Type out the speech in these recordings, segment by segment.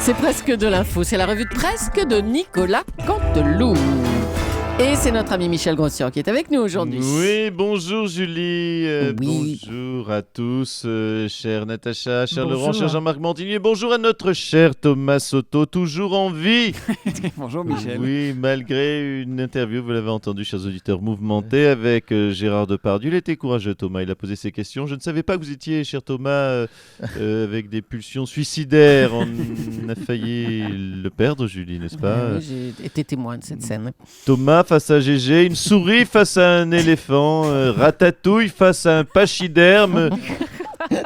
C'est presque de l'info, c'est la revue de presque de Nicolas Canteloup. Et c'est notre ami Michel Grossian qui est avec nous aujourd'hui. Oui, bonjour Julie, Oui. bonjour à tous, chère Natacha, cher Bonjour. Laurent, cher Jean-Marc Montagnier, bonjour à notre cher Thomas Soto, toujours en vie. Bonjour Michel. Oui, malgré une interview, vous l'avez entendu, chers auditeurs, mouvementée avec Gérard Depardieu. Il était courageux, Thomas, il a posé ses questions. Je ne savais pas que vous étiez, cher Thomas, avec des pulsions suicidaires. On a failli le perdre, Julie, n'est-ce pas? Oui, j'ai été témoin de cette scène. Thomas face à Gégé, une souris face à un éléphant, Ratatouille face à un pachyderme.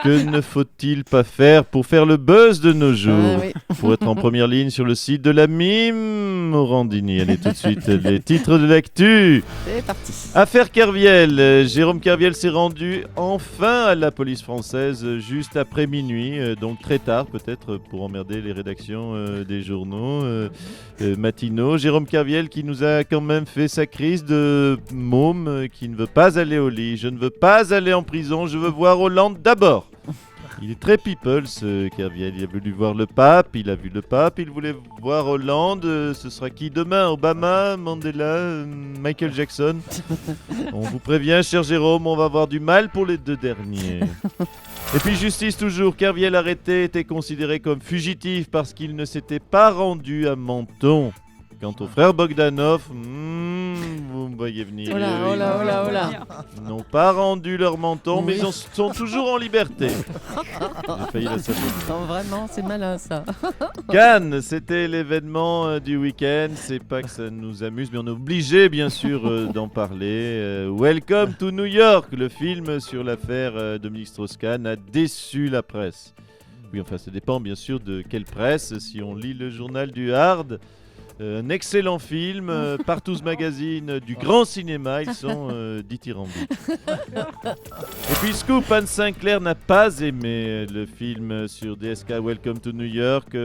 Que ne faut-il pas faire pour faire le buzz de nos jours? Oui. Pour être en première ligne sur le site de la mime, Morandini. Allez tout de suite, les titres de l'actu. C'est parti. Affaire Kerviel. Jérôme Kerviel s'est rendu enfin à la police française juste après minuit, donc très tard peut-être pour emmerder les rédactions des journaux matinaux. Jérôme Kerviel qui nous a quand même fait sa crise de môme qui ne veut pas aller au lit. Je ne veux pas aller en prison, je veux voir Hollande d'abord. Il est très people ce Kerviel, il a voulu voir le pape, il a vu le pape, il voulait voir Hollande, ce sera qui demain? Obama, Mandela, Michael Jackson? On vous prévient cher Jérôme, on va avoir du mal pour les deux derniers. Et puis justice toujours, Kerviel arrêté était considéré comme fugitif parce qu'il ne s'était pas rendu à Menton. Quant aux frères Bogdanov, vous me voyez venir. Oh là, oh là, oh là, oh là. Ils n'ont pas rendu leur menton, mais Oui. ils sont toujours en liberté. J'ai failli la savoir. Non, vraiment, c'est malin ça. Cannes, c'était l'événement du week-end. C'est pas que ça nous amuse, mais on est obligé, bien sûr, d'en parler. Welcome to New York, le film sur l'affaire Dominique Strauss-Kahn a déçu la presse. Oui, enfin, ça dépend, bien sûr, de quelle presse. Si on lit le journal du Hard, un excellent film, Partouze Magazine, du grand cinéma, ils sont dithyrambiques. Et puis Scoop, Anne Sinclair n'a pas aimé le film sur DSK Welcome to New York.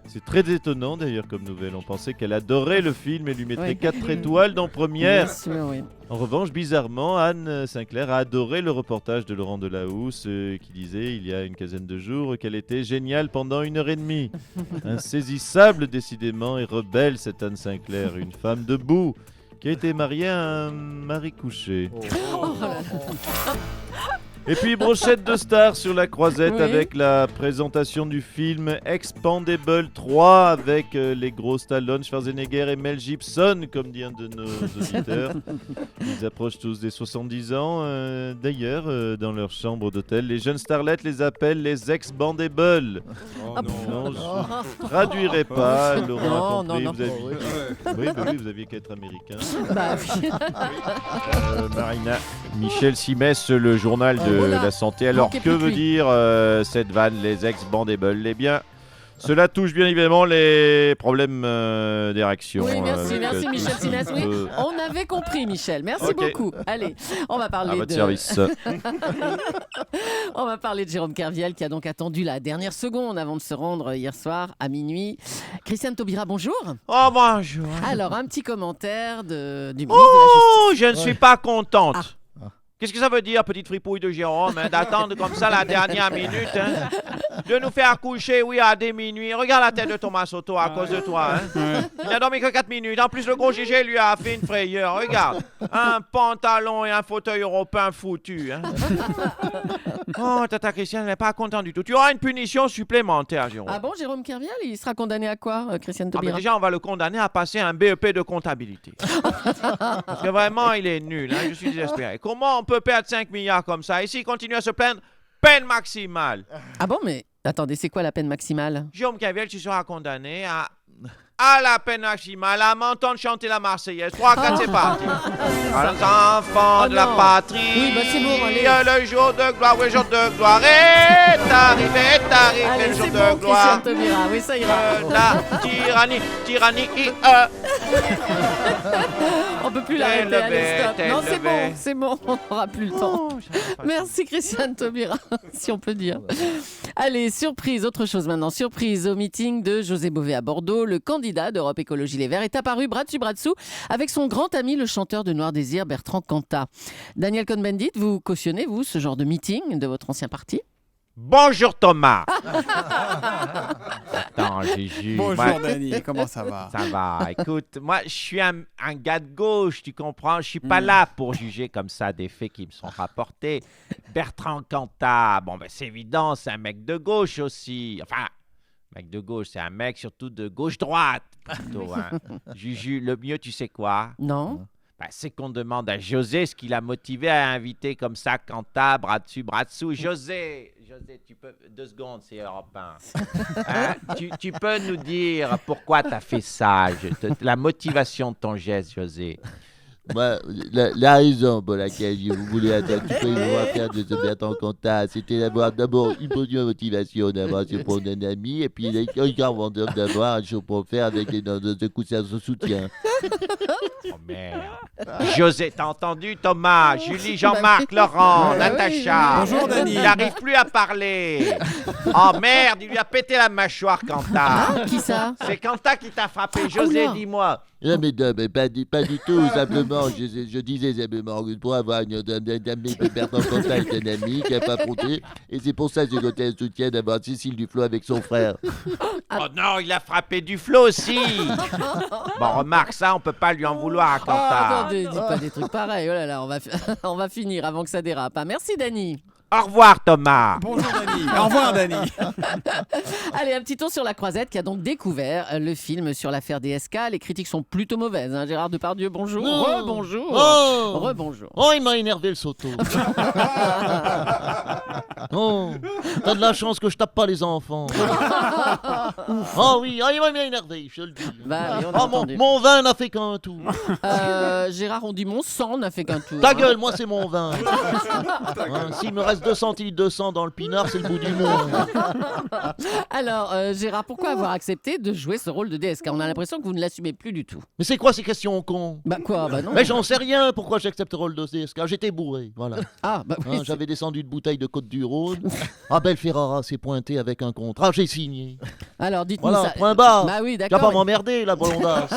C'est très étonnant d'ailleurs comme nouvelle. On pensait qu'elle adorait le film et lui mettrait Oui. 4 étoiles dans Première. Bien sûr, oui. En revanche, bizarrement, Anne Sinclair a adoré le reportage de Laurent Delahousse qui disait il y a une quinzaine de jours qu'elle était géniale pendant 1h30. Insaisissable décidément et rebelle cette Anne Sinclair, une femme debout qui a été mariée à un mari couché. Et puis brochette de stars sur la croisette Oui. avec la présentation du film Expandable 3 avec les gros Stallone, Schwarzenegger et Mel Gibson comme dit un de nos auditeurs. Ils approchent tous des 70 ans. D'ailleurs, dans leur chambre d'hôtel, les jeunes starlettes les appellent les Expandables. Ah Non, je traduirai pas. Laurent a Non, compris. non, Vous aviez... oui, vous aviez qu'à être américain. Bah oui. Marina. Michel Simès, le journal de Oh là, la santé. Alors, manquez que plus que veut lui. dire cette vanne, les ex-bandables? Eh bien, cela touche bien évidemment les problèmes d'érection. Oui, merci, avec, merci tout Michel ce Simès. qui Oui, peut- on avait compris Michel. Merci Ok. beaucoup. Allez, on va À parler votre de service. on va parler de Jérôme Kerviel qui a donc attendu la dernière seconde avant de se rendre hier soir à minuit. Christiane Taubira, bonjour. Oh bonjour. Alors, un petit commentaire du ministre de la Oh, je ne suis pas contente. Ah. Qu'est-ce que ça veut dire, petite fripouille de Jérôme, hein, d'attendre comme ça la dernière minute, hein, de nous faire coucher, oui, à des minuit. Regarde la tête de Thomas Soto à cause de toi. Hein. Il n'a dormi que 4 minutes. En plus, le gros GG lui a fait une frayeur. Regarde, un pantalon et un fauteuil européen foutu. Hein. Oh, Tata Christiane n'est pas contente du tout. Tu auras une punition supplémentaire, Jérôme. Ah bon, Jérôme Kerviel, il sera condamné à quoi, Christiane Ah, mais Taubira? déjà, on va le condamner à passer un BEP de comptabilité. Parce que vraiment, il est nul. Hein, je suis désespéré. Comment on peut perdre 5 milliards comme ça? Et s'il continue à se plaindre, peine maximale. Ah bon, mais attendez, c'est quoi la peine maximale? Jérôme Kerviel, tu seras condamné à la peine maximale, à m'entendre chanter la Marseillaise. 3, 4, c'est parti. Les enfants Oh de la non. patrie. Oui, bah c'est bon, allez. Le jour de gloire, oui, le jour de gloire est arrivé, Allez, le jour c'est de bon, gloire. Christiane Taubira. Oui, ça ira. La tyrannie, On peut plus T'es l'arrêter. levé, Allez, stop. t'es Non, c'est levé. bon, c'est bon. On n'aura plus le temps. Merci Christiane Taubira, si on peut dire. Allez, surprise, autre chose maintenant. Surprise au meeting de José Bové à Bordeaux. Le candidat d'Europe Écologie Les Verts est apparu bras dessus bras dessous avec son grand ami, le chanteur de Noir Désir, Bertrand Cantat. Daniel Cohn-Bendit, vous cautionnez, vous, ce genre de meeting de votre ancien parti? Bonjour Thomas. Attends, Juju. Bonjour Dany, comment ça va? Ça va. Écoute, moi, je suis un gars de gauche, tu comprends? Je suis pas là pour juger comme ça des faits qui me sont rapportés. Bertrand Cantat, bon, ben, c'est évident, c'est un mec de gauche aussi. Enfin, mec de gauche, c'est un mec surtout de gauche-droite, plutôt. Hein. Juju, le mieux, tu sais quoi? Non. Ben, c'est qu'on demande à José ce qui l'a motivé à inviter comme ça Cantat, bras dessus, bras dessous. José, tu peux... 2 secondes, c'est Europe 1. Hein? Tu peux nous dire pourquoi tu as fait ça, la motivation de ton geste, José? Moi, la raison pour laquelle je vous voulais attendre, tu peux me faire de ce Bertrand Cantat, c'était d'avoir d'abord une bonne motivation d'avoir ce pour un ami, et puis également d'avoir un show pour faire avec de coups de soutien. Oh merde. José, t'as entendu Thomas, Julie, Jean-Marc, Laurent, Natacha. Bonjour Dany. Il n'arrive plus à parler. Oh merde, il lui a pété la mâchoire, Cantat. Qui ça? C'est Cantat qui t'a frappé. José, Oula. dis-moi. Non, mais pas du tout, simplement, je disais simplement que pour avoir un ami, Bertrand Cantat est un ami qui n'a pas fronté, et c'est pour ça que j'ai côté un soutien d'avoir Cécile Duflo avec son frère. Oh non, il a frappé Duflo aussi. Bon, remarque ça, on peut pas lui en vouloir à Oh, Cantat. attendez, dis pas des trucs pareils. Oh là là, on va finir avant que ça dérape. Hein. Merci, Dany. Au revoir, Thomas. Bonjour Dany. Au revoir Dany. Allez, un petit tour sur la Croisette qui a donc découvert le film sur l'affaire DSK. Les critiques sont plutôt mauvaises. Hein. Gérard Depardieu, bonjour. Non. Rebonjour. Oh Rebonjour. Oh, il m'a énervé le Soto. Oh, t'as de la chance que je tape pas les enfants. Oh oui, il m'a énervé, je te le dis. Bah, allez, on a Oh, entendu. mon vin n'a fait qu'un tour. Gérard, on dit mon sang n'a fait qu'un tour. Ta hein. gueule, moi c'est mon vin. Hein, s'il me reste 2 centilitres de sang dans le pinard, c'est le bout du monde. Alors, Gérard, pourquoi avoir accepté de jouer ce rôle de DSK? On a l'impression que vous ne l'assumez plus du tout. Mais c'est quoi ces questions cons? Bah quoi? Bah non. Mais j'en sais rien pourquoi j'accepte le rôle de DSK. J'étais bourré, voilà. Ah, bah oui. Hein, j'avais descendu de bouteille de Côte-du-Rhône. Abel Ferrara s'est pointé avec un contrat, j'ai signé. Alors, dites-nous Voilà, ça. point barre. Bah oui, Tu vas d'accord. pas m'emmerder, la blondasse.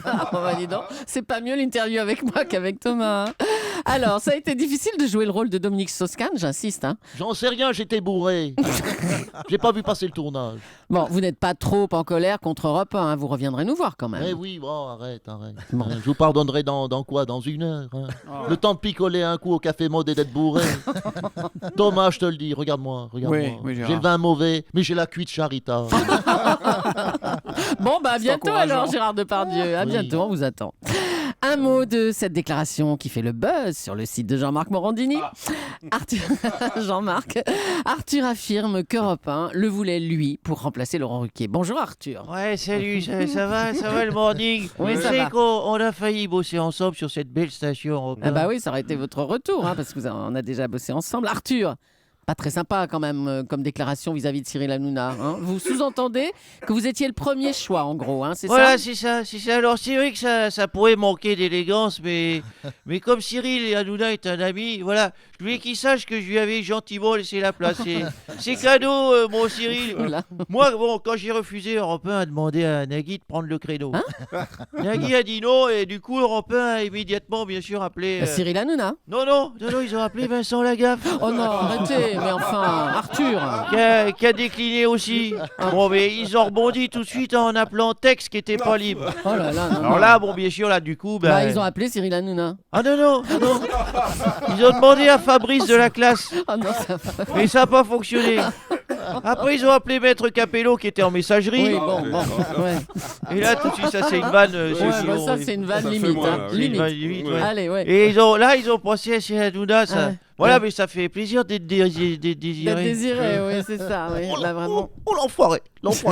Ah, bah dis donc, c'est pas mieux l'interview avec moi qu'avec Thomas. hein. Alors, ça a été difficile de jouer le rôle de Dominique Strauss-Kahn, j'insiste. Hein. J'en sais rien, j'étais bourré. J'ai pas vu passer le tournage. Bon, vous n'êtes pas trop en colère contre Europe 1, hein. Vous reviendrez nous voir quand même. Eh oui, bon, arrête. Bon. Je vous pardonnerai dans quoi? Dans 1 heure. Hein. Le temps de picoler un coup au café mode et d'être bourré. Thomas, je te le dis, regarde-moi. Oui, Gérard. J'ai le vin mauvais, mais j'ai la cuite charita. Bon, bah à bientôt encourageant. alors, Gérard Depardieu. À Oui. bientôt, on vous attend. Un mot de cette déclaration qui fait le buzz sur le site de Jean-Marc Morandini. Arthur... Jean-Marc. Arthur affirme qu'Europe 1 le voulait lui pour remplacer Laurent Ruquier. Bonjour Arthur. Ouais, salut, ça va le morning? Oui, Tu ça sais va. qu'on a failli bosser ensemble sur cette belle station. Ah bah oui, ça aurait été votre retour, hein, parce que on a déjà bossé ensemble. Arthur, pas très sympa quand même comme déclaration vis-à-vis de Cyril Hanouna. Hein. Vous sous-entendez que vous étiez le premier choix en gros, hein, c'est Voilà, ça? c'est ça. Alors, c'est vrai que ça pourrait manquer d'élégance, mais comme Cyril Hanouna est un ami, voilà, je voulais qu'il sache que je lui avais gentiment laissé la place. C'est cadeau, mon Cyril. Voilà. Moi, bon, quand j'ai refusé, Europe 1 a demandé à Nagui de prendre le créneau. Hein Nagui a dit non, et du coup, Europe 1 a immédiatement, bien sûr, appelé... Cyril Hanouna. Non, ils ont appelé Vincent Lagaffe. Oh non, arrêtez, mais enfin, Arthur. Qui a décliné aussi. Bon, mais ils ont rebondi tout de suite en appelant Tex qui était pas libre. Oh là là, non, Alors non. là, bon, bien sûr, là, du coup, Bah, ils ont appelé Cyril Hanouna. Ah non. Ils ont demandé à Fabrice de la classe, Oh non, ça va. mais ça n'a pas fonctionné. Après, ils ont appelé Maître Capello qui était en messagerie. Oui, bon. Ouais. Et là, tout de suite, ça, c'est une vanne. Ouais, bah, ça, c'est une vanne Ça fait limite. moins, hein. là, oui. C'est une Limite. vanne limite, ouais. Allez, ouais. Et ils ont pensé à Cyril Hanouna, ça. Ouais. Voilà, Ouais. mais ça fait plaisir d'être désiré. D'être désiré, oui, c'est ça. Oui. Là, vraiment. Oh l'enfoiré,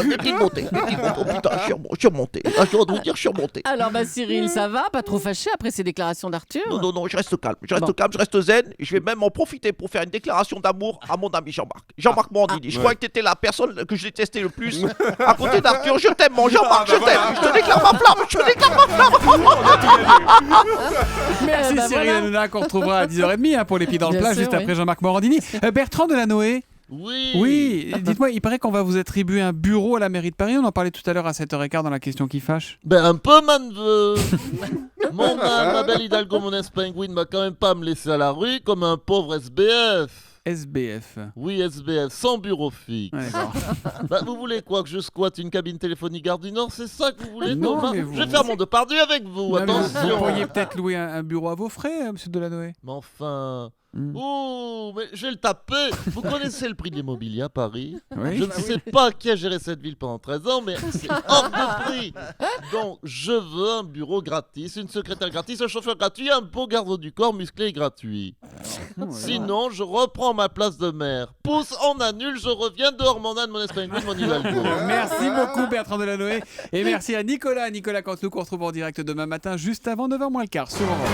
des petites montées. Oh putain, je suis remonté. Ah, je dois vous dire, je suis remonté. Alors, bah, Cyril, ça va? Pas trop fâché après ces déclarations d'Arthur? Non, je reste calme. Je Bon. reste zen. Et je vais même en profiter pour faire une déclaration d'amour à mon ami Jean-Marc. Jean-Marc Morandini. Je crois que t'étais la personne que je détestais le plus. À côté d'Arthur, je t'aime, mon Jean-Marc, je t'aime. Je te déclare ma flamme. Merci bah, Cyril voilà. Hanouna qu'on retrouvera à 10h30 hein, pour les pieds dans le Bien plat sûr, juste oui. après Jean-Marc Morandini. Bertrand Delanoë. Oui. Oui, dites-moi, il paraît qu'on va vous attribuer un bureau à la mairie de Paris. On en parlait tout à l'heure à 7h15 dans la question qui fâche. Ben un peu, man. Ma belle Hidalgo, mon espingouine, m'a quand même pas me laisser à la rue comme un pauvre SBF. SBF. Oui, SBF, sans bureau fixe. Ouais, d'accord. Bah, vous voulez quoi, que je squatte une cabine téléphonique Gare du Nord? C'est ça que vous voulez? Non, Thomas mais vous- Je vais faire mon Depardieu avec vous, Non, mais vous attention. pourriez peut-être louer un bureau à vos frais, monsieur Delanoë. Mais enfin... Hmm. Oh, mais je vais le taper. Vous connaissez le prix de l'immobilier à Paris? Oui. Je ne sais pas qui a géré cette ville pendant 13 ans, mais c'est hors de prix. Donc, je veux un bureau gratis, une secrétaire gratis, un chauffeur gratuit, un beau garde du corps musclé et gratuit. Sinon, je reprends ma place de maire. Pousse, on annule, je reviens dehors mon âne, mon Espagne, mon Hidalgo. Merci beaucoup Bertrand Delanoë et merci à Nicolas Canteloup qu'on retrouve en direct demain matin juste avant 9h moins le quart sur Europe.